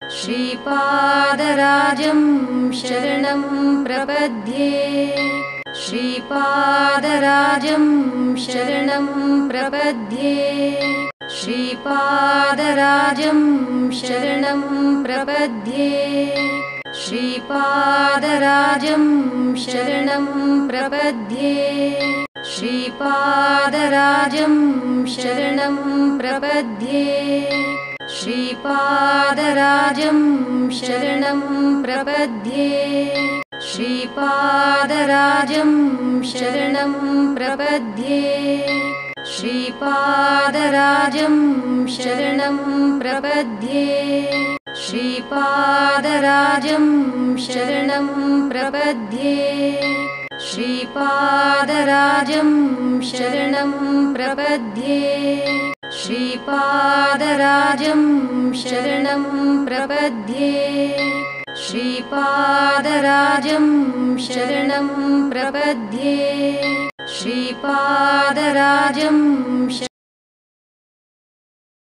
श्रीपादराजं शरणं प्रपद्ये श्रीपादराजं शरणं प्रपद्ये श्रीपादराजं शरणं प्रपद्ये श्रीपादराजं शरणं प्रपद्ये श्रीपादराजं शरणं प्रपद्ये श्रीपादराजं शरणं प्रपद्ये श्रीपादराजं शरणं प्रपद्ये श्रीपादराजं शरणं प्रपद्ये श्रीपादराजं शरणं प्रपद्ये श्रीपादराजं शरणं प्रपद्ये श्रीपादराजं शरणं प्रपद्ये श्रीपादराजं शरणं प्रपद्ये श्रीपादराजं